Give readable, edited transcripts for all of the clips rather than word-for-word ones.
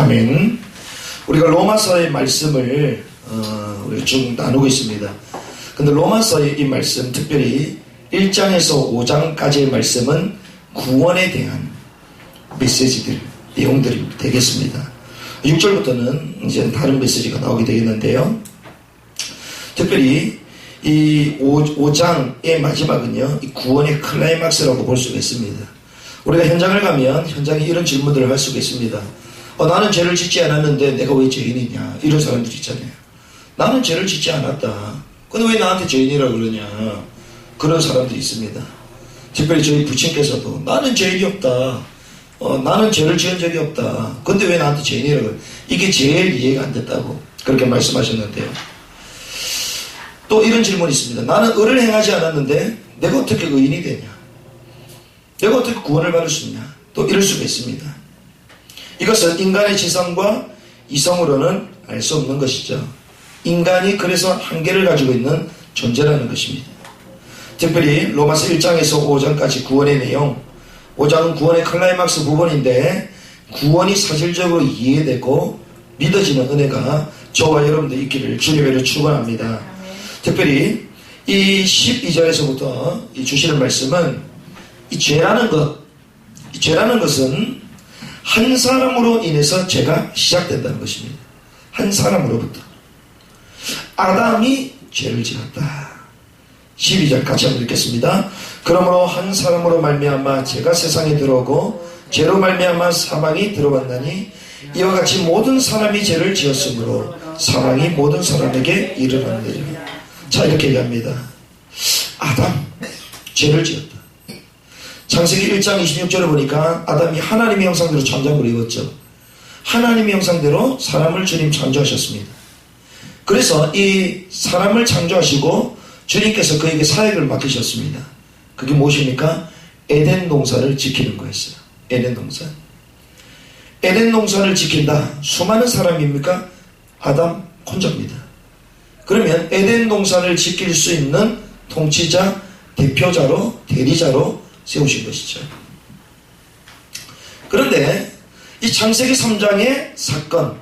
아멘. 우리가 로마서의 말씀을 우리 쭉 나누고 있습니다. 근데 로마서의 이 말씀, 특별히 1장에서 5장까지의 말씀은 구원에 대한 메시지들, 내용들이 되겠습니다. 6절부터는 이제 다른 메시지가 나오게 되겠는데요. 특별히 이 5장의 마지막은요, 이 구원의 클라이막스라고 볼 수가 있습니다. 우리가 현장을 가면 현장에 이런 질문들을 할 수가 있습니다. 나는 죄를 짓지 않았는데 내가 왜 죄인이냐, 이런 사람들이 있잖아요. 나는 죄를 짓지 않았다, 근데 왜 나한테 죄인이라고 그러냐, 그런 사람들이 있습니다. 특별히 저희 부친께서도 나는 죄인이 없다, 나는 죄를 지은 적이 없다, 근데 왜 나한테 죄인이라고 그래. 이게 제일 이해가 안 됐다고 그렇게 말씀하셨는데요. 또 이런 질문이 있습니다. 나는 의를 행하지 않았는데 내가 어떻게 의인이 되냐, 내가 어떻게 구원을 받을 수 있냐, 또 이럴 수가 있습니다. 이것은 인간의 지성과 이성으로는 알 수 없는 것이죠. 인간이 그래서 한계를 가지고 있는 존재라는 것입니다. 특별히 로마서 1장에서 5장까지 구원의 내용, 5장은 구원의 클라이막스 부분인데 구원이 사실적으로 이해되고 믿어지는 은혜가 저와 여러분들 있기를 주님으로 축원합니다. 특별히 이 12절에서부터 주시는 말씀은 이 죄라는 것은 한 사람으로 인해서 죄가 시작된다는 것입니다. 한 사람으로부터. 아담이 죄를 지었다. 12절 같이 한번 읽겠습니다. 그러므로 한 사람으로 말미암아 죄가 세상에 들어오고 죄로 말미암아 사망이 들어왔나니 이와 같이 모든 사람이 죄를 지었으므로 사망이 모든 사람에게 이르렀느니라. 자, 이렇게 얘기합니다. 아담 죄를 지었다. 창세기 1장 26절에 보니까 아담이 하나님의 형상대로 천장을 입었죠. 하나님의 형상대로 사람을 주님 창조하셨습니다. 그래서 이 사람을 창조하시고 주님께서 그에게 사역을 맡기셨습니다. 그게 무엇입니까? 에덴 동산을 지키는 거였어요. 에덴 동산. 에덴 동산을 지킨다. 수많은 사람입니까? 아담 혼자입니다. 그러면 에덴 동산을 지킬 수 있는 통치자, 대표자로, 대리자로 세우신 것이죠. 그런데 이 창세기 3장의 사건,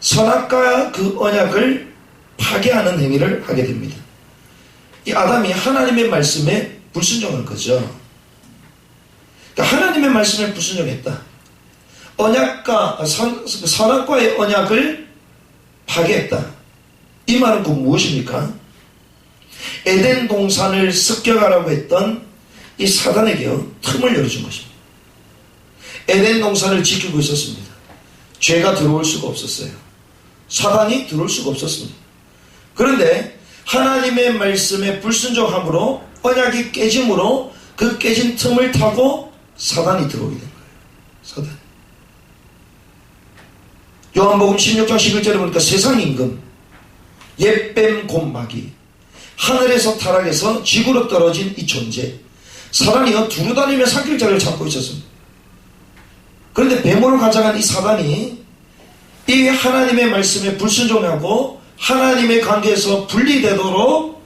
선악과 그 언약을 파괴하는 행위를 하게 됩니다. 이 아담이 하나님의 말씀에 불순종한 거죠. 그러니까 하나님의 말씀에 불순종했다. 선악과의 언약을 파괴했다. 이 말은 곧 무엇입니까? 에덴 동산을 습격하라고 했던 이 사단에게요, 틈을 열어준 것입니다. 에덴 동산을 지키고 있었습니다. 죄가 들어올 수가 없었어요. 사단이 들어올 수가 없었습니다. 그런데 하나님의 말씀에 불순종함으로 언약이 깨짐으로 그 깨진 틈을 타고 사단이 들어오게 된 거예요. 사단. 요한복음 16장 11절에 보니까 세상 임금, 옛뱀 곰마귀, 하늘에서 타락해서 지구로 떨어진 이 존재, 사단이요 두루다니며 산길자를 찾고 있었습니다. 그런데 뱀으로 가장한 이 사단이 이 하나님의 말씀에 불순종하고 하나님의 관계에서 분리되도록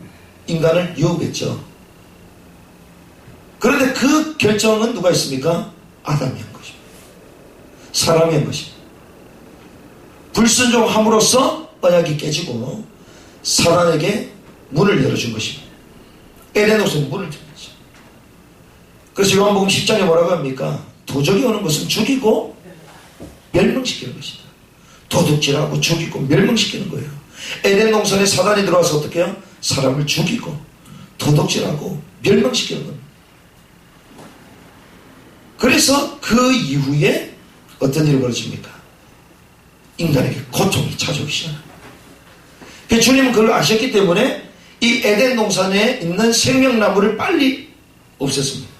인간을 유혹했죠. 그런데 그 결정은 누가 했습니까? 아담이 한 것입니다. 사람이 한 것입니다. 불순종함으로써 언약이 깨지고 사단에게 문을 열어준 것입니다. 에덴 동산에 문을 준 거죠. 그래서 요한복음 10장에 뭐라고 합니까? 도적이 오는 것은 죽이고 멸망시키는 것이다. 도둑질하고 죽이고 멸망시키는 거예요. 에덴 동산에 사단이 들어와서 어떻게 해요? 사람을 죽이고 도둑질하고 멸망시키는 겁니다. 그래서 그 이후에 어떤 일이 벌어집니까? 인간에게 고통이 찾아오기 시작합니다. 주님은 그걸 아셨기 때문에 이 에덴 동산에 있는 생명나무를 빨리 없앴습니다.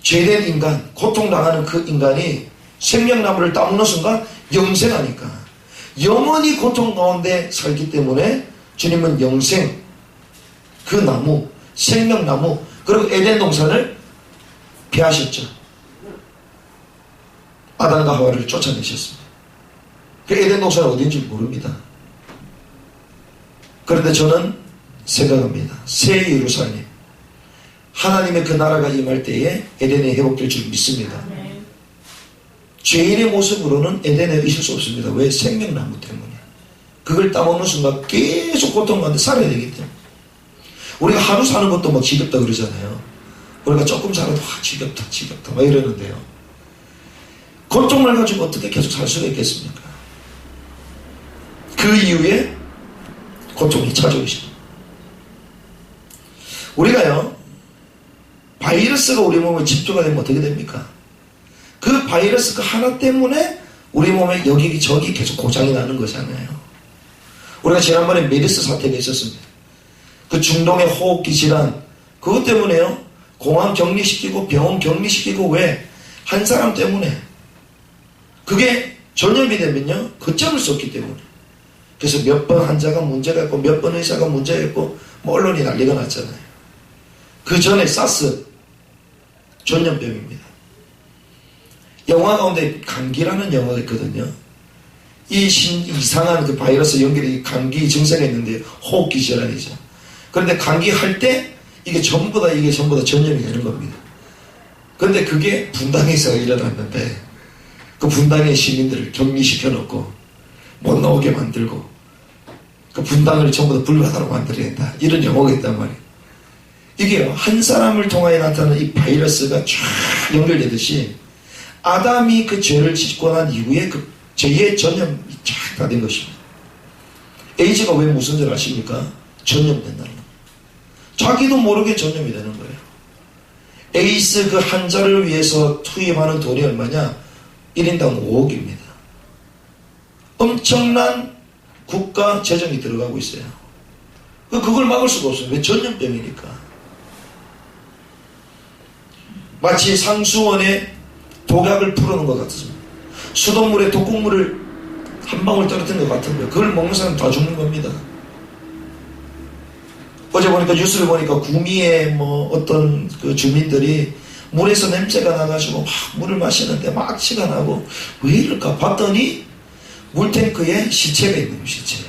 죄된 인간, 고통당하는 그 인간이 생명나무를 따먹는 순간 영생하니까 영원히 고통 가운데 살기 때문에 주님은 영생, 그 나무, 생명나무, 그리고 에덴 동산을 폐하셨죠. 아담과 하와를 쫓아내셨습니다. 그 에덴 동산은 어딘지 모릅니다. 그런데 저는 생각합니다. 새 예루살렘, 하나님의 그 나라가 임할 때에 에덴이 회복될 줄 믿습니다. 죄인의 모습으로는 에덴에 있을 수 없습니다. 왜? 생명나무 때문에. 그걸 따먹는 순간 계속 고통 가운데 살아야 되기 때문에. 우리가 하루 사는 것도 막 지겹다 그러잖아요. 우리가 조금 살아도 지겹다 막 이러는데요. 고통을 가지고 어떻게 계속 살 수가 있겠습니까? 그 이후에 고통이 찾아오십니다. 우리가요, 바이러스가 우리 몸에 집중가 되면 어떻게 됩니까? 그 바이러스 그 하나 때문에 우리 몸에 여기저기 계속 고장이 나는 거잖아요. 우리가 지난번에 메르스 사태가 있었습니다. 그 중동의 호흡기 질환, 그것 때문에요, 공항 격리시키고 병원 격리시키고. 왜? 한 사람 때문에. 그게 전염이 되면요, 걷잡을 수 없기 때문에. 그래서 몇 번 환자가 문제가 있고 몇 번 의사가 문제가 있고 뭐 언론이 난리가 났잖아요. 그 전에 사스 전염병입니다. 영화 가운데 감기라는 영화가 있거든요. 이상한 그 바이러스 연결이 감기 증상이 있는데 호흡기 질환이죠. 그런데 감기 할 때 이게 전부 다 전염이 되는 겁니다. 그런데 그게 분당에서 일어났는데 그 분당의 시민들을 격리시켜 놓고 못 나오게 만들고 그 분당을 전부 다 불바다로 만들어야 된다. 이런 영화가 있단 말이에요. 이게요, 한 사람을 통하여 나타나는 이 바이러스가 쫙 연결되듯이 아담이 그 죄를 짓고 난 이후에 그 죄의 전염이 쫙 다 된 것입니다. 에이즈가 왜 무슨 줄 아십니까? 전염된다는 겁니다. 자기도 모르게 전염이 되는 거예요. 에이스 그 환자를 위해서 투입하는 돈이 얼마냐? 1인당 5억입니다. 엄청난 국가 재정이 들어가고 있어요. 그걸 막을 수가 없어요. 왜? 전염병이니까. 마치 상수원에 독약을 풀어놓은 것 같습니다. 수돗물에 독극물을 한 방울 떨어뜨린 것 같은 거예요. 그걸 먹는 사람 다 죽는 겁니다. 어제 보니까 뉴스를 보니까 구미에 뭐 어떤 그 주민들이 물에서 냄새가 나가지고 막 물을 마시는데 막 치가 나고 왜 이럴까 봤더니 물탱크에 시체가 있는 거예요. 시체.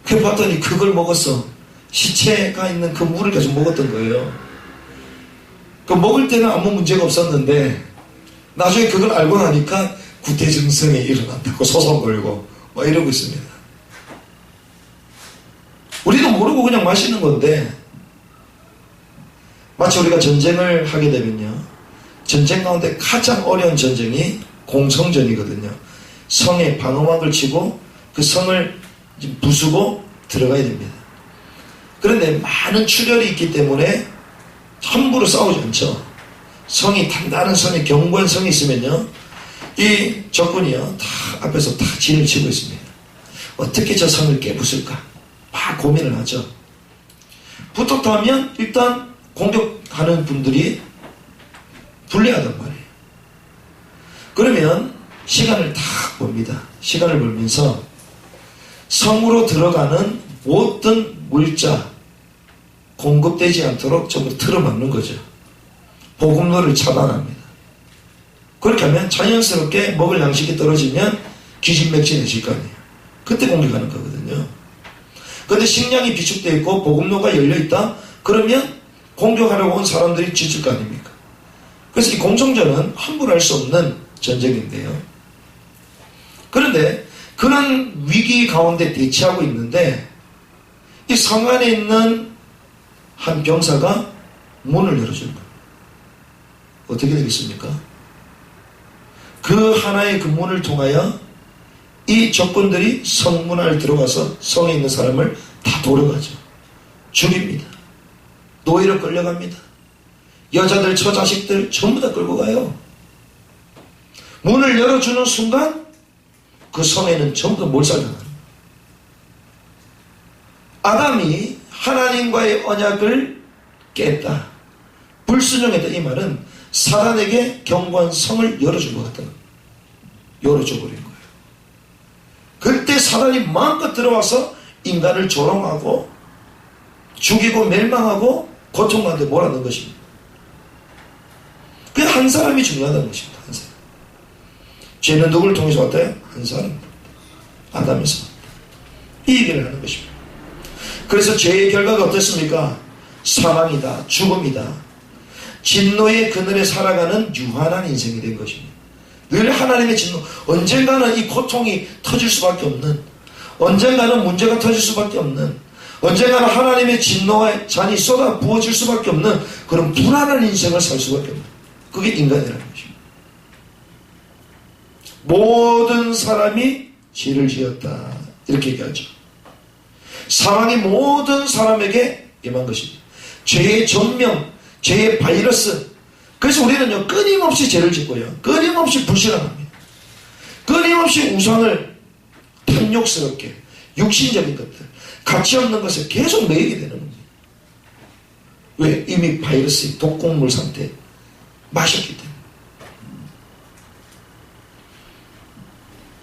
그 봤더니 그걸 먹었어. 시체가 있는 그 물을 계속 먹었던 거예요. 그 먹을 때는 아무 문제가 없었는데 나중에 그걸 알고 나니까 구태증성이 일어난다고 소송 걸고 막 이러고 있습니다. 우리도 모르고 그냥 마시는 건데, 마치 우리가 전쟁을 하게 되면요, 전쟁 가운데 가장 어려운 전쟁이 공성전이거든요. 성에 방어막을 치고 그 성을 부수고 들어가야 됩니다. 그런데 많은 출혈이 있기 때문에 함부로 싸우지 않죠. 성이 단단한 성이 견고한 성이 있으면요, 이 적군이요 다 앞에서 다 진을 치고 있습니다. 어떻게 저 성을 깨부술까 막 고민을 하죠. 부탁하면 일단 공격하는 분들이 불리하단 말이에요. 그러면 시간을 다 봅니다. 시간을 벌면서 성으로 들어가는 모든 물자 공급되지 않도록 전부 틀어막는 거죠. 보급로를 차단합니다. 그렇게 하면 자연스럽게 먹을 양식이 떨어지면 기진맥진해질 거 아니에요. 그때 공격하는 거거든요. 그런데 식량이 비축되어 있고 보급로가 열려있다? 그러면 공격하려고 온 사람들이 지칠 거 아닙니까? 그래서 이 공성전은 함부로 할 수 없는 전쟁인데요. 그런데 그런 위기 가운데 대치하고 있는데 이 성 안에 있는 한 병사가 문을 열어주는 거예요. 어떻게 되겠습니까? 그 하나의 그 문을 통하여 이 적군들이 성문 안에 들어가서 성에 있는 사람을 다 돌아가죠. 죽입니다. 노예로 끌려갑니다. 여자들, 처자식들 전부 다 끌고 가요. 문을 열어주는 순간 그 성에는 전부 다 몰살당하는 거예요. 아담이 하나님과의 언약을 깼다, 불순종했다, 이 말은 사단에게 견고한 성을 열어준 것 같다는 거예요. 열어줘 버린 거예요. 그때 사단이 마음껏 들어와서 인간을 조롱하고 죽이고 멸망하고 고통하는데 몰아넣은 것입니다. 그 한 사람이 중요하다는 것입니다. 한 사람. 죄는 누구를 통해서 왔다요? 한 사람. 아담에서 왔다. 이 얘기를 하는 것입니다. 그래서 죄의 결과가 어떻습니까? 사망이다, 죽음이다. 진노의 그늘에 살아가는 유한한 인생이 된 것입니다. 늘 하나님의 진노. 언젠가는 이 고통이 터질 수밖에 없는, 언젠가는 문제가 터질 수밖에 없는, 언젠가는 하나님의 진노의 잔이 쏟아 부어질 수밖에 없는 그런 불안한 인생을 살 수밖에 없는, 그게 인간이라는 것입니다. 모든 사람이 죄를 지었다, 이렇게 얘기하죠. 사망이 모든 사람에게 임한 것입니다. 죄의 전명, 죄의 바이러스. 그래서 우리는요, 끊임없이 죄를 짓고요, 끊임없이 불신앙합니다. 끊임없이 우상을 탐욕스럽게, 육신적인 것들, 가치 없는 것을 계속 매이게 되는 겁니다. 왜? 이미 바이러스의 독곡물 상태에 마셨기 때문에.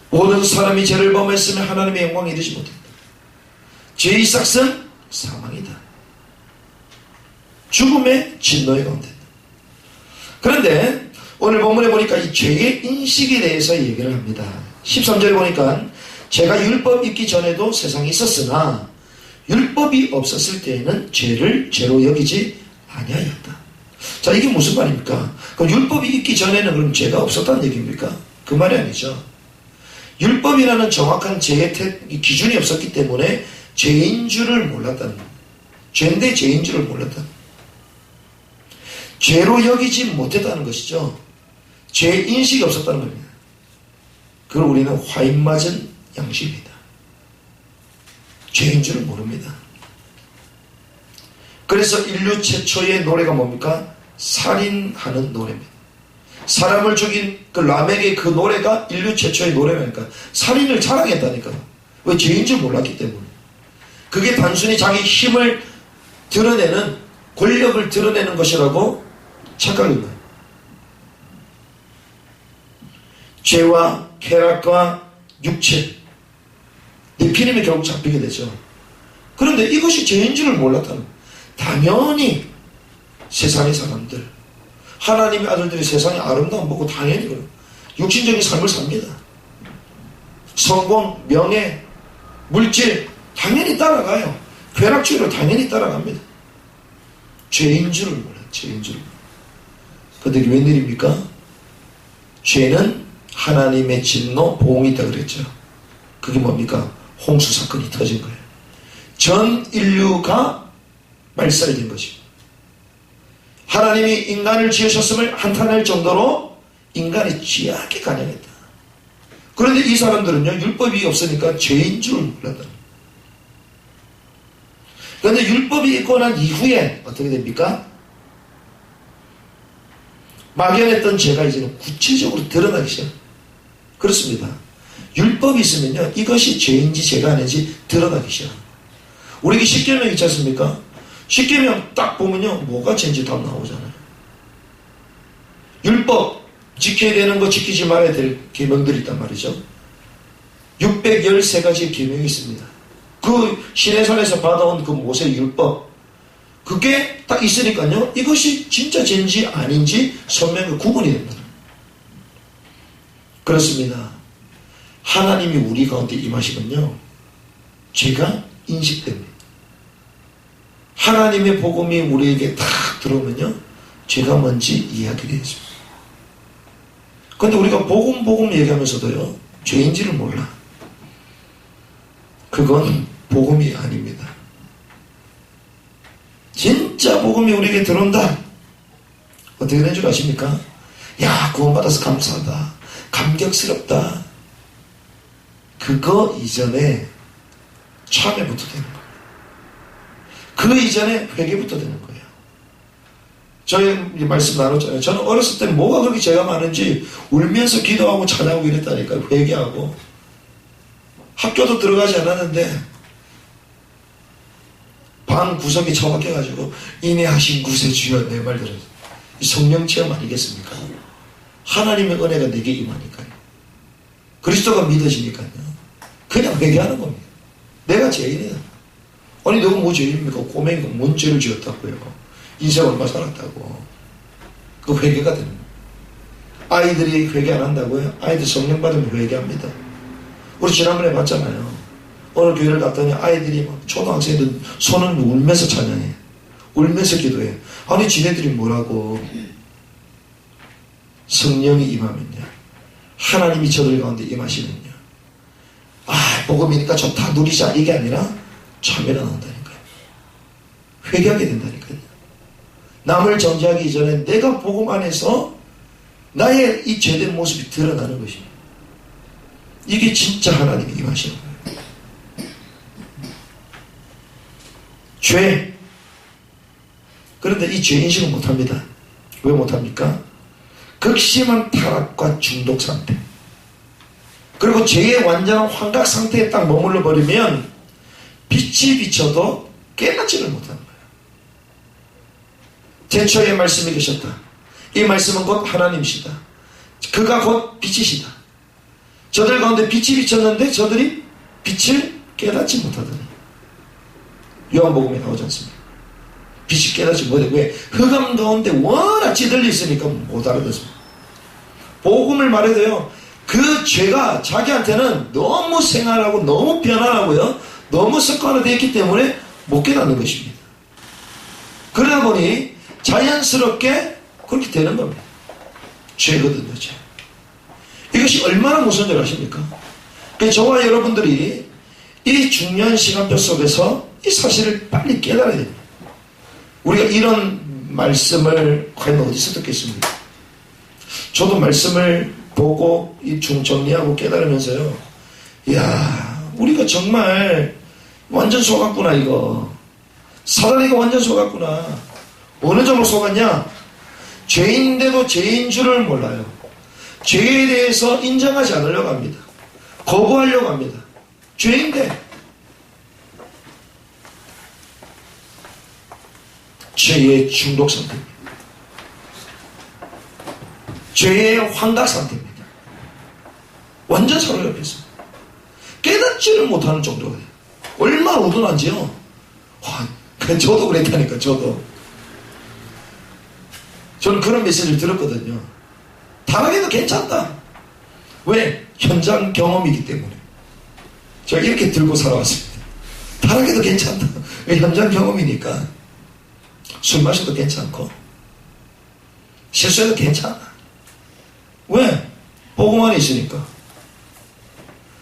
모든 사람이 죄를 범했으면 하나님의 영광에 이르지 못한다. 죄의 삭은 사망이다. 죽음의 진노에 가운데. 그런데 오늘 본문에 보니까 이 죄의 인식에 대해서 얘기를 합니다. 13절에 보니까 죄가 율법 있기 전에도 세상에 있었으나 율법이 없었을 때에는 죄를 죄로 여기지 아니하였다. 자, 이게 무슨 말입니까? 그럼 율법이 있기 전에는 그럼 죄가 없었다는 얘기입니까? 그 말이 아니죠. 율법이라는 정확한 죄의 기준이 없었기 때문에 죄인 줄을 몰랐다는 겁니다. 죄인데 죄인 줄을 몰랐다. 죄로 여기지 못했다는 것이죠. 죄 인식이 없었다는 겁니다. 그걸 우리는 화인 맞은 양심이다. 죄인 줄을 모릅니다. 그래서 인류 최초의 노래가 뭡니까? 살인하는 노래입니다. 사람을 죽인 그 라멕의 그 노래가 인류 최초의 노래라니까. 살인을 자랑했다니까. 왜? 죄인 줄 몰랐기 때문에. 그게 단순히 자기 힘을 드러내는, 권력을 드러내는 것이라고 착각한 거예요. 죄와 쾌락과 육체, 네피림이 결국 잡히게 되죠. 그런데 이것이 죄인 줄을 몰랐다는 거예요. 당연히 세상의 사람들, 하나님의 아들들이 세상의 아름다움 보고 당연히 그래요. 육신적인 삶을 삽니다. 성공, 명예, 물질 당연히 따라가요. 쾌락주의를 당연히 따라갑니다. 죄인 줄을 몰라요. 죄인 줄을. 그런데 이게 웬일입니까? 죄는 하나님의 진노, 보응이 있다 그랬죠. 그게 뭡니까? 홍수 사건이 터진 거예요. 전 인류가 말살된 것입니다. 하나님이 인간을 지으셨음을 한탄할 정도로 인간이 죄악에 간영했다. 그런데 이 사람들은요, 율법이 없으니까 죄인 줄을 몰랐다. 그런데 율법이 있고 난 이후에 어떻게 됩니까? 막연했던 죄가 이제는 구체적으로 드러나기 시작. 그렇습니다. 율법이 있으면요, 이것이 죄인지 죄가 아닌지 드러나기 시작. 우리 십계명 있지 않습니까? 십계명 딱 보면요, 뭐가 죄인지 다 나오잖아요. 율법 지켜야 되는 거, 지키지 말아야 될 계명들이 있단 말이죠. 613가지 계명이 있습니다. 그 시내산에서 받아온 그 모세 율법, 그게 딱 있으니까요, 이것이 진짜 죄인지 아닌지 선명히 구분이 됩니다. 그렇습니다. 하나님이 우리 가운데 임하시면요, 죄가 인식됩니다. 하나님의 복음이 우리에게 딱 들어오면요, 죄가 뭔지 이해하게 되어집니다. 그런데 우리가 복음 얘기하면서도요, 죄인지를 몰라. 그건 복음이 아닙니다. 진짜 복음이 우리에게 들어온다. 어떻게 된 줄 아십니까? 야, 구원받아서 감사하다, 감격스럽다. 그거 이전에 참회부터 되는 거예요. 그 이전에 회개부터 되는 거예요. 저희 말씀 나눴잖아요. 저는 어렸을 때 뭐가 그렇게 죄가 많은지 울면서 기도하고 찬양하고 이랬다니까요. 회개하고. 학교도 들어가지 않았는데 방 구석에 처박혀가지고 인내하신 구세주여, 내 말 들어서 이 성령 체험 아니겠습니까? 하나님의 은혜가 내게 임하니까요. 그리스도가 믿어지니까요. 그냥 회개하는 겁니다. 내가 죄인이다. 아니, 너가 뭐 죄인입니까? 꼬맹이가 뭔 죄를 지었다고요? 인생 얼마 살았다고. 그 회개가 되는 거예요. 아이들이 회개 안 한다고요? 아이들 성령 받으면 회개합니다. 우리 지난번에 봤잖아요. 어느 교회를 갔더니 아이들이 막 초등학생들 손을 울면서 찬양해. 울면서 기도해. 아니, 지네들이 뭐라고. 성령이 임하면요, 하나님이 저들 가운데 임하시면요, 복음이니까 좋다 누리자 이게 아니라 참회가 나온다니까요. 회개하게 된다니까요. 남을 정죄하기 전에 내가 복음 안에서 나의 이 죄된 모습이 드러나는 것입니다. 이게 진짜 하나님이 임하시는 거예요. 죄. 그런데 이 죄인식은 못합니다. 왜 못합니까? 극심한 타락과 중독 상태, 그리고 죄의 완전한 환각 상태에 딱 머물러 버리면 빛이 비쳐도 깨닫지를 못하는 거예요. 태초에 말씀이 계셨다. 이 말씀은 곧 하나님이시다. 그가 곧 빛이시다. 저들 가운데 빛이 비쳤는데 저들이 빛을 깨닫지 못하더니, 요한복음에 나오지 않습니까? 빛이 깨닫지 못해. 왜? 흑암 가운데 워낙 찌들려 있으니까 못 알아듣습니다. 복음을 말해도요, 그 죄가 자기한테는 너무 생활하고 너무 편안하고요, 너무 습관화되어 있기 때문에 못 깨닫는 것입니다. 그러다 보니 자연스럽게 그렇게 되는 겁니다. 죄거든요, 죄. 이것이 얼마나 무서운 줄 아십니까? 저와 여러분들이 이 중요한 시간표 속에서 이 사실을 빨리 깨달아야 됩니다. 우리가 이런 말씀을 과연 어디서 듣겠습니까? 저도 말씀을 보고 이 정리하고 깨달으면서요, 이야, 우리가 정말 완전 속았구나. 이거 사단이가 완전 속았구나. 어느 정도 속았냐? 죄인인데도 죄인 줄을 몰라요. 죄에 대해서 인정하지 않으려고 합니다. 거부하려고 합니다. 죄인데. 죄의 중독 상태입니다. 죄의 환각 상태입니다. 완전 사로잡혔습니다. 깨닫지를 못하는 정도가 돼요. 얼마나 우둔한지요. 저도 그랬다니까. 저는 그런 메시지를 들었거든요. 타락해도 괜찮다. 왜? 현장 경험이기 때문에. 제가 이렇게 들고 살아왔습니다. 타락해도 괜찮다. 왜? 현장 경험이니까. 술 마셔도 괜찮고 실수해도 괜찮아. 왜? 복음 안에 있으니까.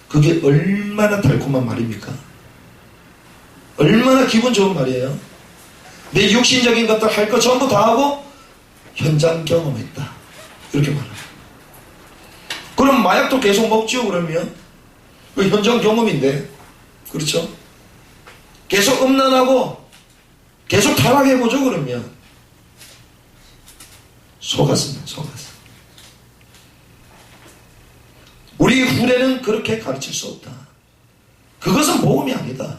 그게 얼마나 달콤한 말입니까? 얼마나 기분 좋은 말이에요. 내 육신적인 것들 할 거 전부 다 하고 현장 경험했다, 이렇게 말합니다. 그럼 마약도 계속 먹죠. 그러면 그 현장 경험인데, 그렇죠? 계속 음란하고 계속 타락해보죠. 그러면 속았습니다. 우리 후대는 그렇게 가르칠 수 없다. 그것은 복음이 아니다.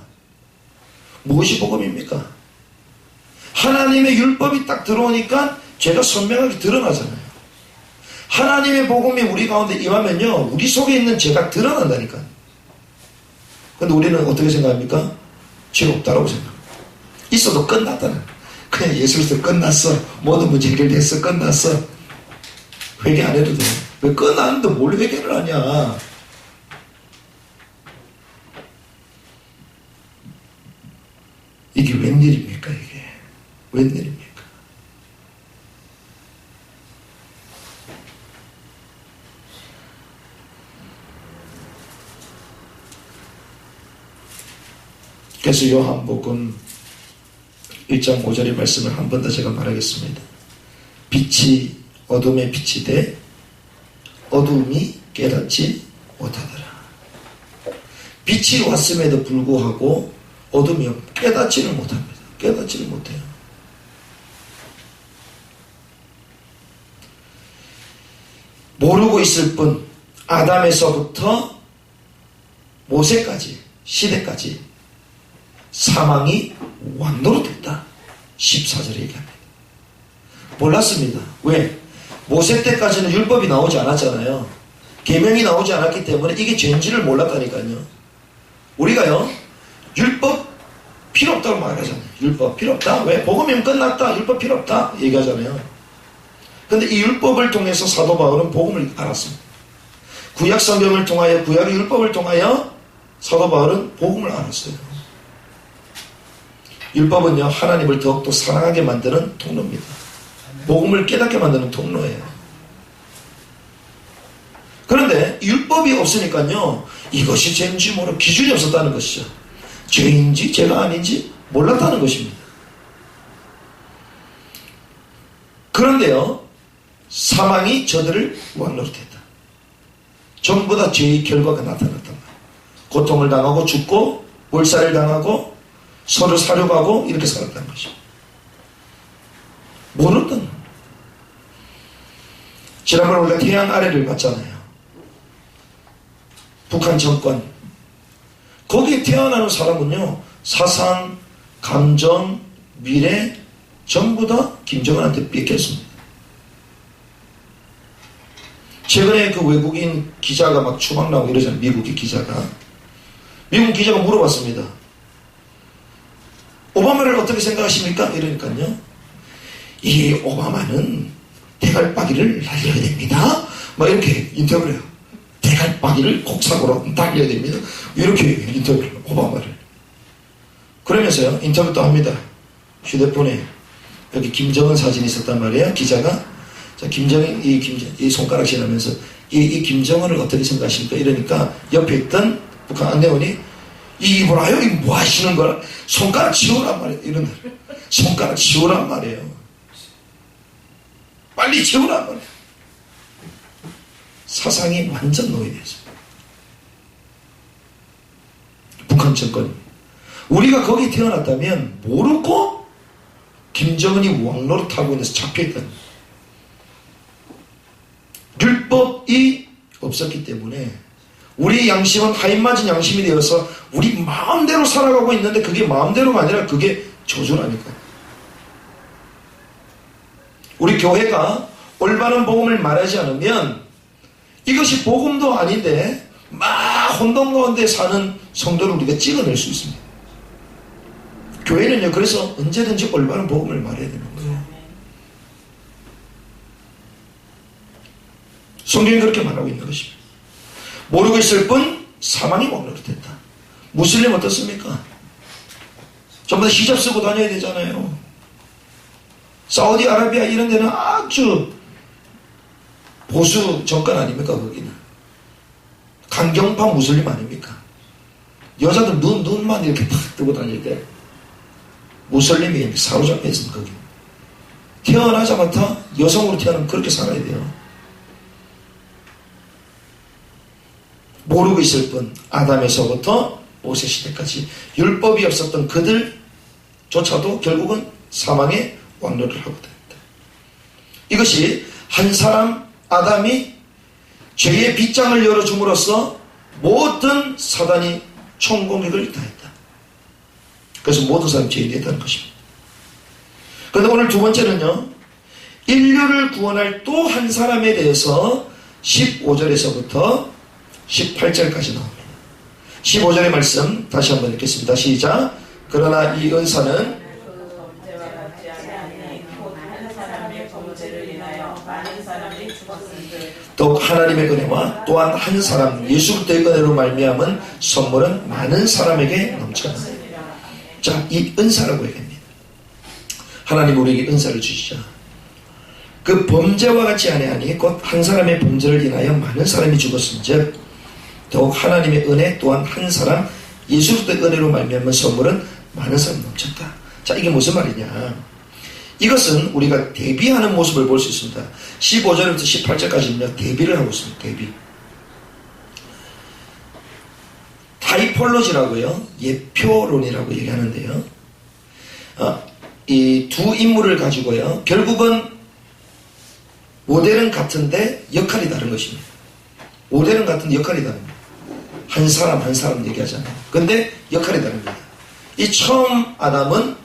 무엇이 복음입니까? 하나님의 율법이 딱 들어오니까 죄가 선명하게 드러나잖아요. 하나님의 복음이 우리 가운데 임하면요, 우리 속에 있는 죄가 드러난다니까. 근데 우리는 어떻게 생각합니까? 죄 없다라고 생각합니다. 있어도 끝났다는, 그냥 예수로서 끝났어, 모든 문제 해결됐어, 끝났어, 회개 안 해도 돼. 왜 끝났는데 뭘 회개를 하냐? 이게 웬일입니까? 이게 웬일입니까? 그래서 요한복음 1장 5절의 말씀을 한 번 더 제가 말하겠습니다. 빛이 어둠에 빛이 돼 어둠이 깨닫지 못하더라. 빛이 왔음에도 불구하고 어둠이 깨닫지를 못합니다. 깨닫지를 못해요. 모르고 있을 뿐, 아담에서부터 모세까지, 시대까지 사망이 왕노릇했다. 14절에 얘기합니다. 몰랐습니다. 왜? 모세 때까지는 율법이 나오지 않았잖아요. 계명이 나오지 않았기 때문에 이게 죄인지를 몰랐다니까요. 우리가요, 율법 필요 없다고 말하잖아요. 율법 필요 없다. 왜? 복음이면 끝났다. 율법 필요 없다. 얘기하잖아요. 근데 이 율법을 통해서 사도 바울은 복음을 알았습니다. 구약 성경을 통하여, 구약의 율법을 통하여 사도 바울은 복음을 알았어요. 율법은요, 하나님을 더욱더 사랑하게 만드는 통로입니다. 복음을 깨닫게 만드는 통로예요. 그런데 율법이 없으니까요, 이것이 죄인지 모르 기준이 없었다는 것이죠. 죄인지 죄가 아닌지 몰랐다는 것입니다. 그런데요, 사망이 저들을 왕노릇했다. 전부 다 죄의 결과가 나타났단 말이에요. 고통을 당하고 죽고 몰살을 당하고 서로 사륙하고 이렇게 살았다는 것입니다. 모르던. 지난번에 우리가 태양 아래를 봤잖아요. 북한 정권. 거기에 태어나는 사람은요, 사상, 감정, 미래 전부 다 김정은한테 뺏겼습니다. 최근에 그 외국인 기자가 막 추방 나오고 이러잖아요. 미국의 기자가. 미국 기자가 물어봤습니다. 오바마를 어떻게 생각하십니까? 이러니까요, 이 오바마는 대갈박이를 날려야 됩니다. 막 이렇게 인터뷰를 해요. 대갈박이를 곡사고로 날려야 됩니다. 이렇게 인터뷰를 해요. 오바마를. 그러면서요, 인터뷰 또 합니다. 휴대폰에 여기 김정은 사진이 있었단 말이에요. 기자가. 자, 김정은, 이 손가락질 하면서 이 김정은을 어떻게 생각하십니까? 이러니까 옆에 있던 북한 안내원이 이보라요? 이 뭐 하시는 거라? 손가락 치우란 말이에요. 이런 손가락 치우란 말이에요. 빨리 치우란 말이에요. 사상이 완전 노예됐어요. 북한 정권. 우리가 거기 태어났다면 모르고 김정은이 왕노릇하고 있는 데서 잡혀있다는 거예요. 율법이 없었기 때문에 우리 양심은 하인맞은 양심이 되어서 우리 마음대로 살아가고 있는데 그게 마음대로가 아니라 그게 저주라니까. 우리 교회가 올바른 복음을 말하지 않으면 이것이 복음도 아닌데 막 혼돈 가운데 사는 성도를 우리가 찍어낼 수 있습니다. 교회는요, 그래서 언제든지 올바른 복음을 말해야 되는 거예요. 성경이 그렇게 말하고 있는 것입니다. 모르고 있을 뿐 사망이 왕노릇했다. 무슬림 어떻습니까? 전부 다 히잡 쓰고 다녀야 되잖아요. 사우디아라비아 이런 데는 아주 보수 정권 아닙니까? 거기는 강경파 무슬림 아닙니까? 여자들 눈만 이렇게 팍 뜨고 다닐 때 무슬림이 사로잡혀 있습니다. 거기 태어나자마자 여성으로 태어나면 그렇게 살아야 돼요. 모르고 있을 뿐 아담에서부터 모세 시대까지 율법이 없었던 그들조차도 결국은 사망의 왕노를 하고 다녔다. 이것이 한 사람 아담이 죄의 빗장을 열어줌으로써 모든 사단이 총공격을 다했다. 그래서 모든 사람이 죄인이 됐다는 것입니다. 그런데 오늘 두 번째는요, 인류를 구원할 또 한 사람에 대해서 15절에서부터 18절까지 나옵니다. 15절의 말씀 다시 한번 읽겠습니다. 시작. 그러나 이 은사는 더욱 하나님의 은혜와 또한 한 사람 예수 그리스도의 은혜로 말미암은 선물은 많은 사람에게 넘쳐나. 자, 이 은사라고 얘기합니다. 하나님 우리에게 은사를 주시자. 그 범죄와 같지 아니하니 곧 한 사람의 범죄를 인하여 많은 사람이 죽었은즉 더욱 하나님의 은혜 또한 한 사람 예수 그리스도의 은혜로 말미암은 선물은 많은 사람이 넘쳤다. 자, 이게 무슨 말이냐? 이것은 우리가 대비하는 모습을 볼 수 있습니다. 15절부터 18절까지는요, 대비를 하고 있습니다. 대비. 타이폴로지라고요, 예표론이라고 얘기하는데요, 이 두 인물을 가지고요, 결국은 모델은 같은데 역할이 다른 것입니다. 모델은 같은데 역할이 다릅니다. 한 사람 한 사람 얘기하잖아요. 근데 역할이 다릅니다. 이 처음 아담은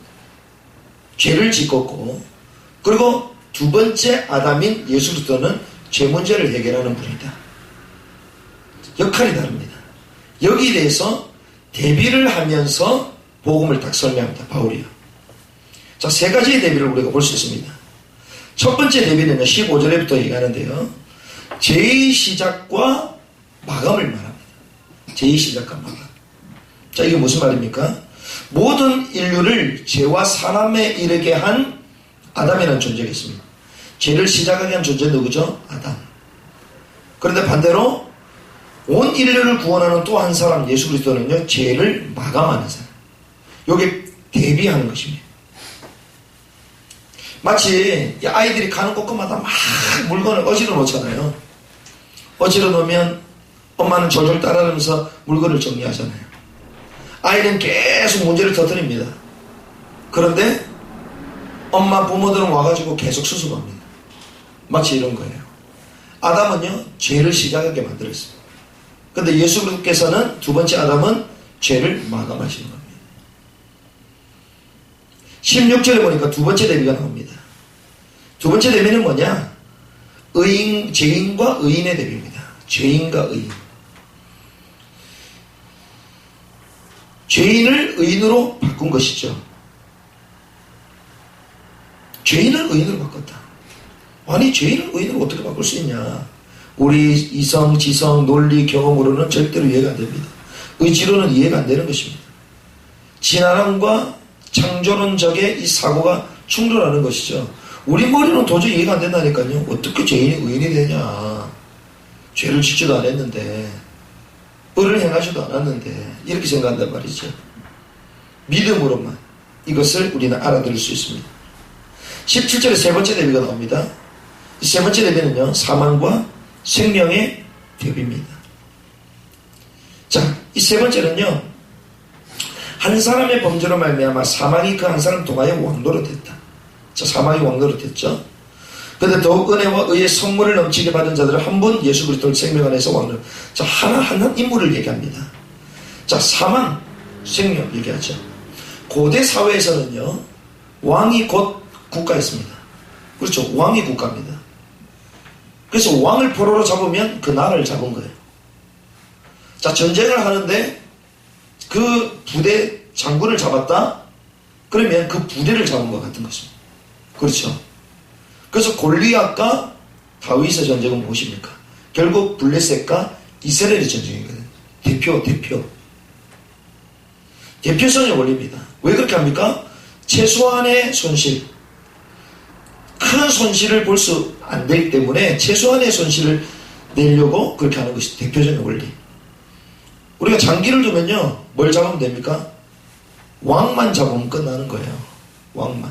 죄를 짓고, 그리고 두 번째 아담인 예수 그리스도는 죄 문제를 해결하는 분이다. 역할이 다릅니다. 여기에 대해서 대비를 하면서 복음을 딱 설명합니다. 바울이요. 자, 세 가지의 대비를 우리가 볼 수 있습니다. 첫 번째 대비는요, 15절에부터 얘기하는데요, 죄의 시작과 마감을 말합니다. 죄의 시작과 마감. 자, 이게 무슨 말입니까? 모든 인류를 죄와 사람에 이르게 한 아담이라는 존재가 있습니다. 죄를 시작하게 한 존재는 누구죠? 아담. 그런데 반대로 온 인류를 구원하는 또 한 사람 예수 그리스도는요, 죄를 마감하는 사람. 요게 대비하는 것입니다. 마치 아이들이 가는 곳곳마다 막 물건을 어지러 놓잖아요. 어지러 놓으면 엄마는 졸졸 따라하면서 물건을 정리하잖아요. 아이는 계속 문제를 터뜨립니다. 그런데 엄마 부모들은 와가지고 계속 수습합니다. 마치 이런 거예요. 아담은요, 죄를 시작하게 만들었어요. 근데 예수 그리스도께서는 두 번째 아담은 죄를 마감하시는 겁니다. 16절에 보니까 두 번째 대비가 나옵니다. 두 번째 대비는 뭐냐? 죄인과 의인의 대비입니다. 죄인과 의인. 죄인을 의인으로 바꾼 것이죠. 죄인을 의인으로 바꿨다. 아니, 죄인을 의인으로 어떻게 바꿀 수 있냐? 우리 이성, 지성, 논리, 경험으로는 절대로 이해가 안 됩니다. 의지로는 이해가 안 되는 것입니다. 진화론과 창조론적의 이 사고가 충돌하는 것이죠. 우리 머리는 도저히 이해가 안 된다니까요. 어떻게 죄인이 의인이 되냐. 죄를 짓지도 않았는데, 을을 행하지도 않았는데, 이렇게 생각한단 말이죠. 믿음으로만 이것을 우리는 알아들을 수 있습니다. 17절에 세 번째 대비가 나옵니다. 이 세 번째 대비는요, 사망과 생명의 대비입니다. 자, 이 세 번째는요, 한 사람의 범죄로 말미암아 사망이 그 한 사람 동아에 왕노릇했다. 자, 사망이 왕노릇했죠. 그런데 더욱 은혜와 의의 선물을 넘치게 받은 자들은 한 분 예수 그리스도를 생명 안에서 왕노릇. 자, 하나하나 인물을 얘기합니다. 자, 사망, 생명 얘기하죠. 고대 사회에서는요, 왕이 곧 국가였습니다. 그렇죠. 왕이 국가입니다. 그래서 왕을 포로로 잡으면 그 나라를 잡은 거예요. 자, 전쟁을 하는데 그 부대 장군을 잡았다? 그러면 그 부대를 잡은 것 같은 것입니다. 그렇죠. 그래서 골리앗과 다윗의 전쟁은 무엇입니까? 결국 블레셋과 이스라엘의 전쟁이거든요. 대표성의 원리입니다. 왜 그렇게 합니까? 최소한의 손실, 큰 손실을 볼 수 안 되기 때문에 최소한의 손실을 내려고 그렇게 하는 것이 대표적인 원리. 우리가 장기를 두면요, 뭘 잡으면 됩니까? 왕만 잡으면 끝나는 거예요. 왕만.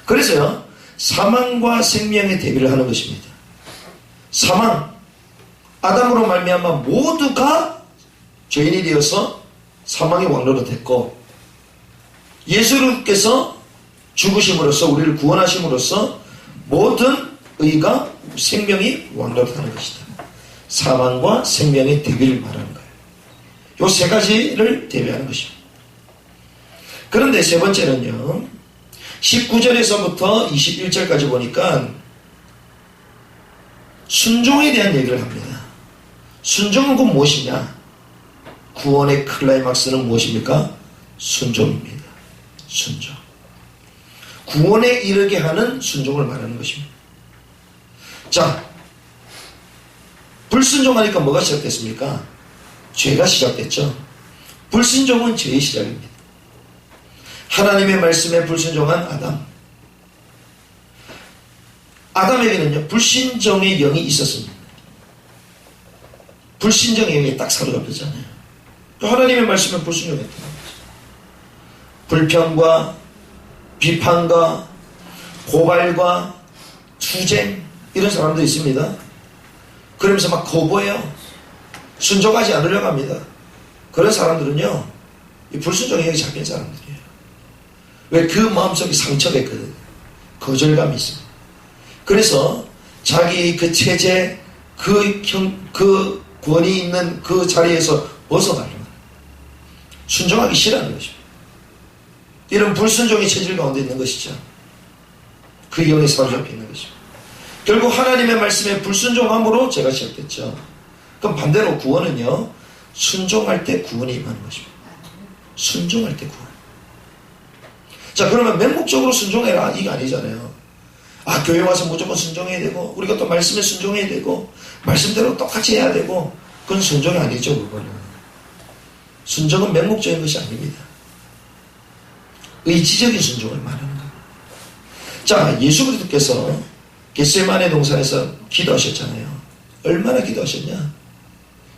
그래서요, 사망과 생명의 대비를 하는 것입니다. 사망, 아담으로 말미암아 모두가 죄인이 되어서 사망의 왕노릇했고, 예수님께서 죽으심으로써 우리를 구원하심으로써 모든 의가 생명이 왕노릇하는 것이다. 사망과 생명의 대비를 말하는 거예요. 요 세 가지를 대비하는 것입니다. 그런데 세 번째는요, 19절에서부터 21절까지 보니까 순종에 대한 얘기를 합니다. 순종은 곧 무엇이냐? 구원의 클라이막스는 무엇입니까? 순종입니다. 순종. 구원에 이르게 하는 순종을 말하는 것입니다. 자, 불순종하니까 뭐가 시작됐습니까? 죄가 시작됐죠. 불순종은 죄의 시작입니다. 하나님의 말씀에 불순종한 아담. 아담에게는요, 불신정의 영이 있었습니다. 불신정의 영이 딱 사로잡혔잖아요. 하나님의 말씀에 불순종했다는 거죠. 불평과 비판과 고발과 투쟁, 이런 사람도 있습니다. 그러면서 막 거부해요. 순종하지 않으려고 합니다. 그런 사람들은요, 이 불순종의 영이 잡힌 사람들이에요. 왜? 그 마음속에 상처가 있거든요. 거절감이 있습니다. 그래서 자기 그 체제, 그 권위 있는 그 자리에서 벗어나려고 순종하기 싫어하는 것입니다. 이런 불순종의 체질 가운데 있는 것이죠. 그 영에 사로잡혀 있는 것입니다. 결국 하나님의 말씀에 불순종함으로 죄가 시작됐죠. 그럼 반대로 구원은요, 순종할 때 구원이 임하는 것입니다. 순종할 때 구원. 자, 그러면 맹목적으로 순종해라, 이게 아니잖아요. 아, 교회 와서 무조건 순종해야 되고, 우리가 또 말씀에 순종해야 되고, 말씀대로 똑같이 해야 되고, 그건 순종이 아니죠. 그거는 순종은 맹목적인 것이 아닙니다. 의지적인 순종을 말하는 거예요. 자, 예수 그리스도께서 겟세마네 동산에서 기도하셨잖아요. 얼마나 기도하셨냐?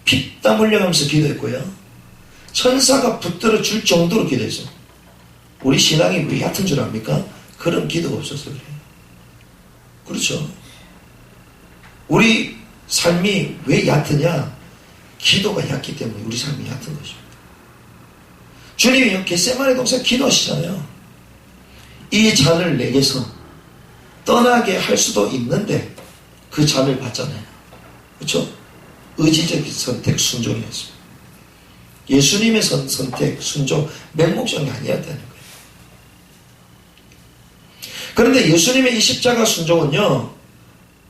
피땀 흘려가면서 기도했고요. 천사가 붙들어 줄 정도로 기도했어요. 우리 신앙이 왜 얕은 줄 압니까? 그런 기도가 없어서 그래요. 그렇죠. 우리 삶이 왜 얕으냐? 기도가 얕기 때문에 우리 삶이 얕은 것입니다. 주님이 겟세마네 동산 기도하시잖아요. 이 잔을 내게서 떠나게 할 수도 있는데 그 잔을 받잖아요. 그렇죠? 의지적인 선택, 순종이었습니다. 예수님의 선택, 순종, 맹목적이 아니었다는 거예요. 그런데 예수님의 이 십자가 순종은요,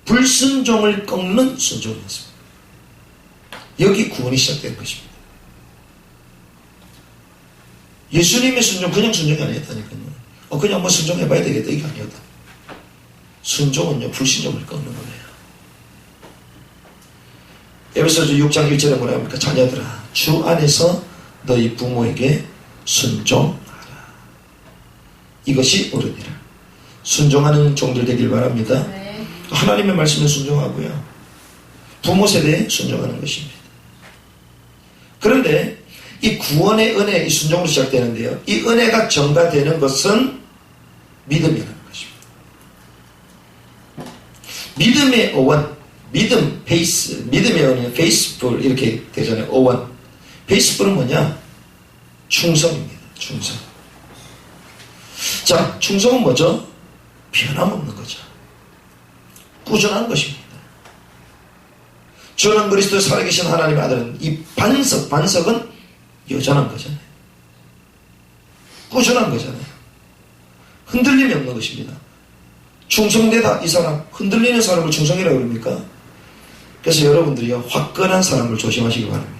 불순종을 꺾는 순종이었습니다. 여기 구원이 시작된 것입니다. 예수님의 순종, 그냥 순종이 아니었다니까요. 그냥 뭐 순종해봐야 되겠다, 이게 아니었다. 순종은요, 불순종을 꺾는 거예요. 에베소서 6장 1절에 뭐라 합니까? 자녀들아, 주 안에서 너희 부모에게 순종하라. 이것이 옳으니라. 순종하는 종들 되길 바랍니다. 네. 하나님의 말씀에 순종하고요. 부모 세대에 순종하는 것입니다. 그런데 이 구원의 은혜, 이 순종으로 시작되는데요. 이 은혜가 전가되는 것은 믿음이라는 것입니다. 믿음의 어원, 믿음, 베이스, 믿음의 어원, 페이스풀 이렇게 되잖아요. 어원. 베이스풀은 뭐냐? 충성입니다. 충성. 자, 충성은 뭐죠? 변함없는 거죠. 꾸준한 것입니다. 저는 그리스도의 살아계신 하나님의 아들은 이 반석은 여전한 거잖아요. 꾸준한 거잖아요. 흔들림이 없는 것입니다. 충성되다 이 사람, 흔들리는 사람을 충성이라고 그럽니까? 그래서 여러분들이요, 화끈한 사람을 조심하시기 바랍니다.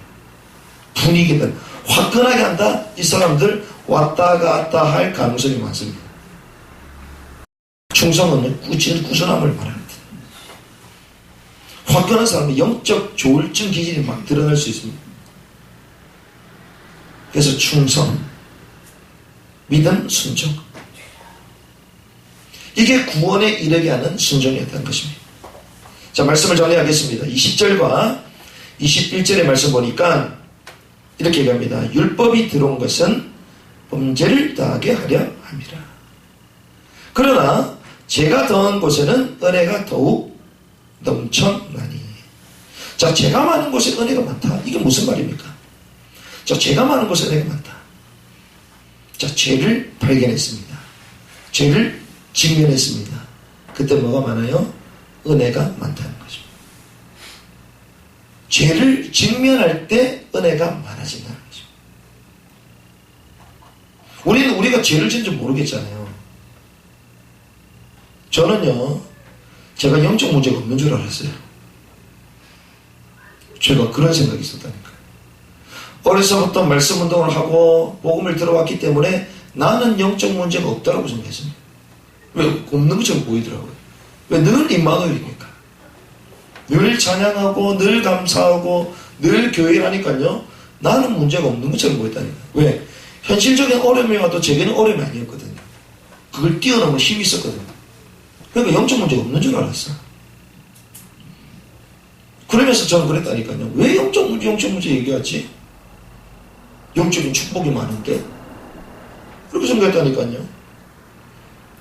분위기든 화끈하게 한다, 이 사람들 왔다 갔다 할 가능성이 많습니다. 충성은 꾸준함을 말합니다. 화끈한 사람은 영적 조울증 기질이 막 드러날 수 있습니다. 그래서 충성, 믿음, 순종. 이게 구원에 이르게 하는 순종이었다는 것입니다. 자, 말씀을 정리하겠습니다. 20절과 21절의 말씀 보니까 이렇게 얘기합니다. 율법이 들어온 것은 범죄를 더하게 하려 함이라. 그러나 죄가 더한 곳에는 은혜가 더욱 넘쳐나니. 자, 죄가 많은 곳에 은혜가 많다. 이게 무슨 말입니까? 자, 죄가 많은 곳에 은혜가 많다. 자, 죄를 발견했습니다. 죄를 직면했습니다. 그때 뭐가 많아요? 은혜가 많다는 거죠. 죄를 직면할 때 은혜가 많아진다는 거죠. 우리가 죄를 지은 줄 모르겠잖아요. 저는요, 제가 영적 문제가 없는 줄 알았어요. 제가 그런 생각이 있었다니까요. 어려서부터 말씀 운동을 하고 복음을 들어왔기 때문에 나는 영적 문제가 없다라고 생각했습니다. 왜 없는 것처럼 보이더라고요. 왜 늘 임마누엘이니까. 늘 찬양하고 늘 감사하고 늘 교회라니까요. 나는 문제가 없는 것처럼 보였다니까요. 왜? 현실적인 어려움이 와도 제게는 어려움이 아니었거든요. 그걸 뛰어넘을 힘이 있었거든요. 그러니까 영적 문제가 없는 줄 알았어. 그러면서 저는 그랬다니까요. 왜 영적 문제 얘기하지? 영적인 축복이 많은데? 그렇게 생각했다니까요.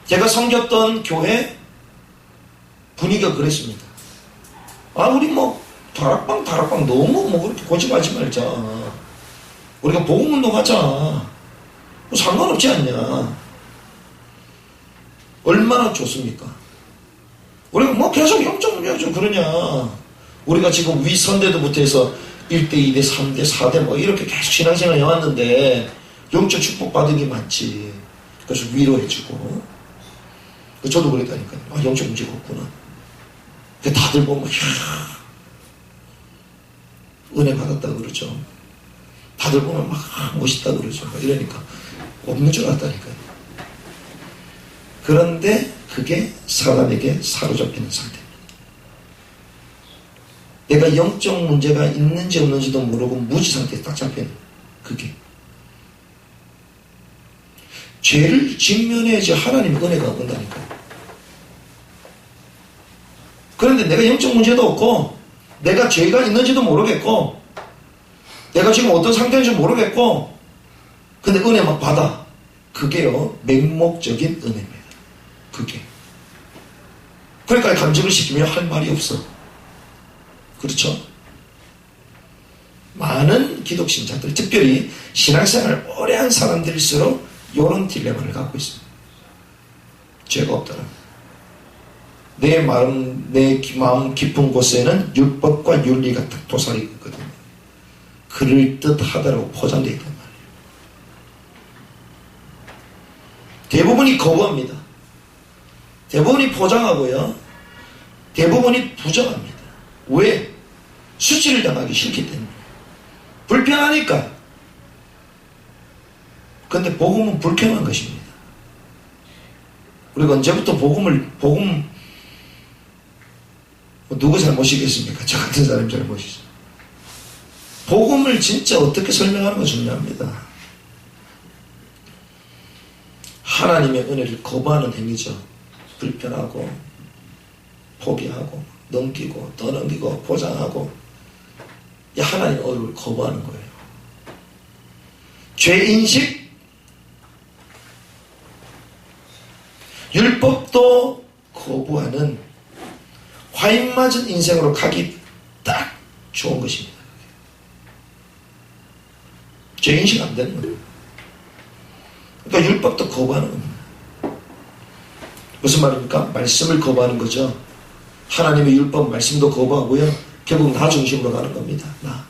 제가 섬겼던 교회 분위기가 그랬습니다. 우리 다락방 너무 그렇게 고집하지 말자. 우리가 복음운동 하자. 상관없지 않냐. 얼마나 좋습니까? 우리가 계속 영적 문제가 좀 그러냐. 우리가 지금 위 선대도부터 해서 1대, 2대, 3대, 4대 이렇게 계속 신앙생활 해왔는데 영적 축복 받은 게 많지. 그래서 위로해주고. 저도 그랬다니까요. 영적 문제가 없구나. 다들 보면 은혜 받았다 그러죠. 다들 보면 멋있다 그러죠. 이러니까 없는 줄 알았다니까요. 그런데 그게 사람에게 사로잡히는 상태입니다. 내가 영적 문제가 있는지 없는지도 모르고 무지 상태에 딱 잡혀있는 그게. 죄를 직면해야지 하나님의 은혜가 온다니까요. 그런데 내가 영적 문제도 없고 내가 죄가 있는지도 모르겠고 내가 지금 어떤 상태인지 모르겠고 근데 은혜 막 받아. 그게요 맹목적인 은혜입니다. 그게. 그러니까 간증을 시키면 할 말이 없어. 그렇죠? 많은 기독신자들, 특별히 신앙생활을 오래 한 사람들일수록 이런 딜레마를 갖고 있습니다. 죄가 없다는. 내 마음 깊은 곳에는 율법과 윤리가 딱 도사리고 있거든요. 그럴듯 하다라고 포장되어 있단 말이에요. 대부분이 거부합니다. 대부분이 포장하고요. 대부분이 부정합니다. 왜? 수치를 당하기 싫기 때문에. 불편하니까. 근데 복음은 불편한 것입니다. 우리가 언제부터 복음 누구 잘못이겠습니까? 저 같은 사람이 잘못이죠. 복음을 진짜 어떻게 설명하는 거 중요합니다. 하나님의 은혜를 거부하는 행위죠. 불편하고 포기하고 넘기고 더 넘기고 포장하고 이 하나님의 얼굴을 거부하는 거예요. 죄인식 율법도 거부하는 화인 맞은 인생으로 가기 딱 좋은 것입니다. 죄인식 안 되는 거예요. 그러니까 율법도 거부하는 겁니다. 무슨 말입니까? 말씀을 거부하는 거죠. 하나님의 율법 말씀도 거부하고요. 결국 나 중심으로 가는 겁니다. 나.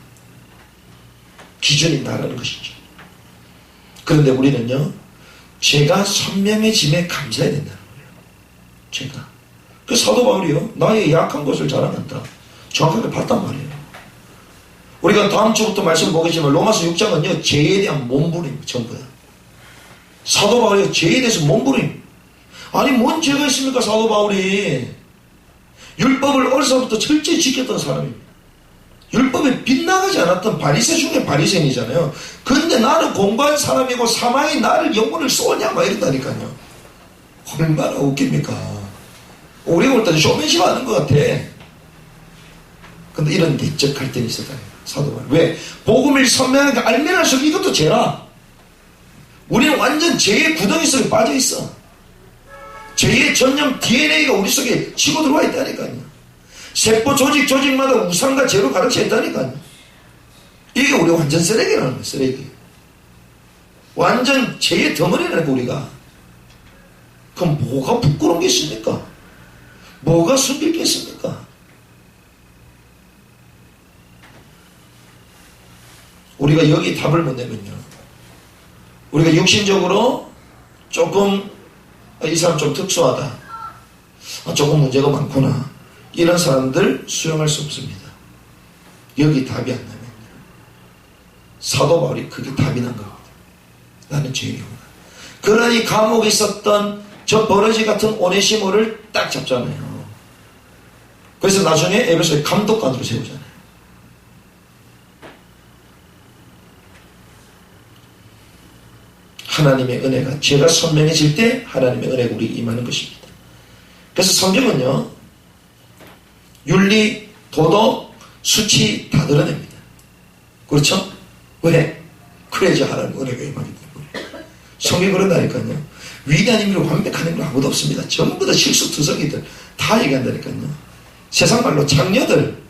기준이 나라는 것이죠. 그런데 우리는요. 죄가 선명해짐에 감사해야 된다는 거예요. 죄가. 그 사도 바울이요. 나의 약한 것을 자랑한다. 정확하게 봤단 말이에요. 우리가 다음 주부터 말씀 보겠지만 로마서 6장은요. 죄에 대한 몸부림 전부야. 사도 바울이 죄에 대해서 몸부림. 아니 뭔 죄가 있습니까 사도 바울이. 율법을 어려서부터 철저히 지켰던 사람입니다. 율법에 빗나가지 않았던 바리새 중에 바리새인이잖아요. 근데 나는 공부한 사람이고 사망이 나를 영혼을 쏘냐 막 이런다니까요. 얼마나 웃깁니까. 우리가 볼 때는 쇼맨십 하는 것 같아. 근데 이런 내적 갈등이 있었다니까 사도 바울. 왜? 복음을 선명하게 알면 할수록 이것도 죄라. 우리는 완전 죄의 구덩이 속에 빠져있어. 죄의 전념 DNA가 우리 속에 치고 들어와 있다니까요. 세포 조직마다 우상과 죄로 가득 차 있다니까요. 이게 우리 완전 쓰레기라는 거예요. 쓰레기. 완전 죄의 덩어리라니까 우리가. 그럼 뭐가 부끄러운 게 있습니까? 뭐가 숨길 게 있습니까? 우리가 여기 답을 못 내면요. 우리가 육신적으로 조금 이 사람 좀 특수하다. 조금 문제가 많구나. 이런 사람들 수용할 수 없습니다. 여기 답이 안 나면 사도 바울이 그게 답이 난 겁니다. 나는 죄인이구나. 그러니 감옥에 있었던 저 버러지 같은 오네시모를 딱 잡잖아요. 그래서 나중에 에베소의 감독관으로 세우잖아요. 하나님의 은혜가 죄가 선명해질 때 하나님의 은혜가 우리에게 임하는 것입니다. 그래서 성경은요. 윤리, 도덕, 수치 다 드러냅니다. 그렇죠? 왜? 그래야지 하나님의 은혜가 임하기 때문에. 성경이 그런다니까요. 위대한 인물, 완벽한 인물 아무도 없습니다. 전부 다 실수투성이들 다 얘기한다니까요. 세상 말로 장녀들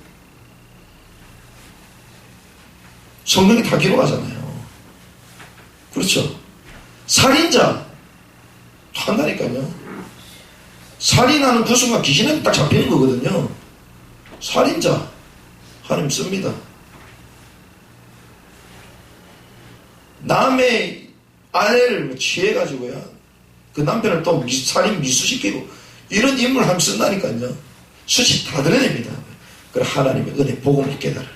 성경이 다 기록하잖아요. 그렇죠? 살인자 한다니까요. 살인하는 그 순간 귀신한테 딱 잡히는 거거든요. 살인자 하나님 씁니다. 남의 아내를 취해가지고요. 그 남편을 또 살인 미수시키고 이런 인물 하나님 쓴다니까요. 수치 다 드러냅니다. 그래 하나님의 은혜 복음을 깨달아.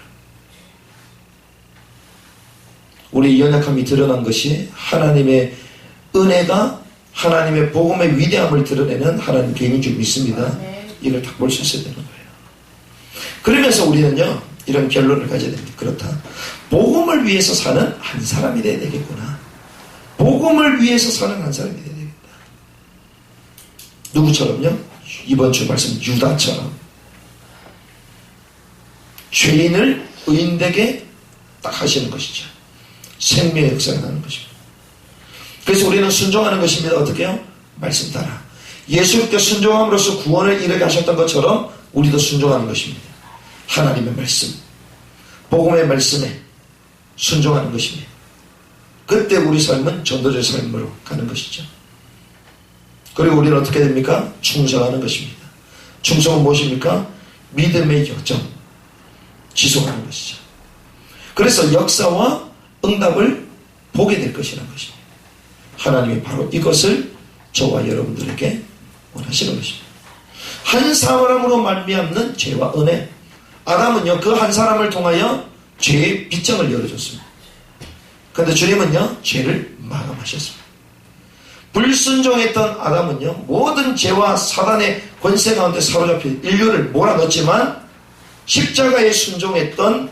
우리 연약함이 드러난 것이 하나님의 은혜가 하나님의 복음의 위대함을 드러내는 하나님 개인인 줄 믿습니다. 이걸 딱 볼 수 있어야 되는 거예요. 그러면서 우리는요 이런 결론을 가져야 됩니다. 그렇다. 복음을 위해서 사는 한 사람이 돼야 되겠구나. 복음을 위해서 사는 한 사람이 돼야 되겠다. 누구처럼요? 이번 주 말씀 유다처럼 죄인을 의인되게 딱 하시는 것이죠. 생명의 역사가 나는 것입니다. 그래서 우리는 순종하는 것입니다. 어떻게 해요? 말씀 따라. 예수께 순종함으로써 구원을 이루게 하셨던 것처럼 우리도 순종하는 것입니다. 하나님의 말씀, 복음의 말씀에 순종하는 것입니다. 그때 우리 삶은 전도자의 삶으로 가는 것이죠. 그리고 우리는 어떻게 됩니까? 충성하는 것입니다. 충성은 무엇입니까? 믿음의 여정, 지속하는 것이죠. 그래서 역사와 응답을 보게 될 것이라는 것입니다. 하나님이 바로 이것을 저와 여러분들에게 원하시는 것입니다. 한 사람으로 말미암는 죄와 은혜. 아담은요, 그 한 사람을 통하여 죄의 빗장을 열어줬습니다. 그런데 주님은요, 죄를 마감하셨습니다. 불순종했던 아담은요, 모든 죄와 사단의 권세 가운데 사로잡혀 인류를 몰아넣었지만 십자가에 순종했던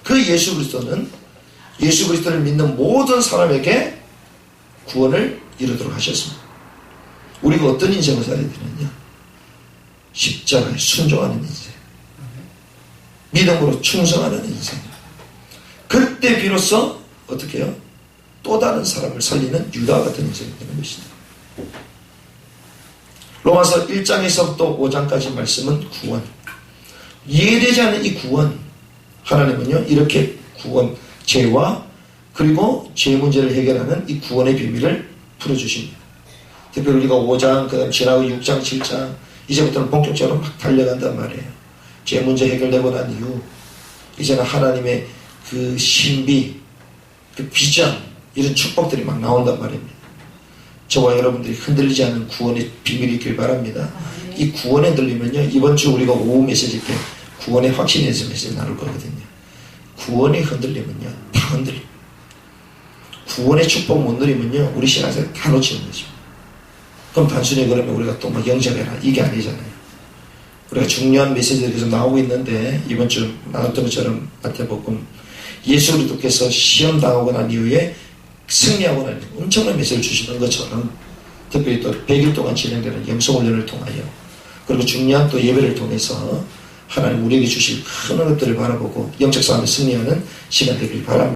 그 예수 그리스도를 믿는 모든 사람에게 구원을 이루도록 하셨습니다. 우리가 어떤 인생을 살아야 되느냐? 십자가에 순종하는 인생, 믿음으로 충성하는 인생. 그때 비로소 어떻게 해요? 또 다른 사람을 살리는 유다와 같은 인생이 되는 것입니다. 로마서 1장에서부터 5장까지 말씀은 구원. 이해되지 않는 이 구원, 하나님은요 이렇게 구원, 죄와 그리고 죄 문제를 해결하는 이 구원의 비밀을 풀어주십니다. 특별히 우리가 5장, 그 다음 지나고 6장, 7장 이제부터는 본격적으로 막 달려간단 말이에요. 죄 문제 해결되고 난 이후 이제는 하나님의 그 신비, 그 비전, 이런 축복들이 막 나온단 말입니다. 저와 여러분들이 흔들리지 않는 구원의 비밀이 있길 바랍니다. 이 구원에 흔들리면요, 이번 주 우리가 오후 메시지 때 구원의 확신에 대해서 메시지 나눌 거거든요. 구원이 흔들리면요, 다 흔들립니다. 구원의 축복 못 누리면요, 우리 신앙생활 다 놓치는 거죠. 그럼 단순히 그러면 우리가 또 뭐 영접해라, 이게 아니잖아요. 우리가 중요한 메시지들이 계속 나오고 있는데, 이번 주 나눴던 것처럼 마태복음, 예수 그리스도께서 시험 당하고 난 이후에 승리하고 난 이후에 엄청난 메시지를 주시는 것처럼, 특별히 또 100일 동안 진행되는 영성훈련을 통하여, 그리고 중요한 또 예배를 통해서 하나님 우리에게 주실 큰 것들을 바라보고 영적 싸움에 승리하는 시간 되길 바랍니다.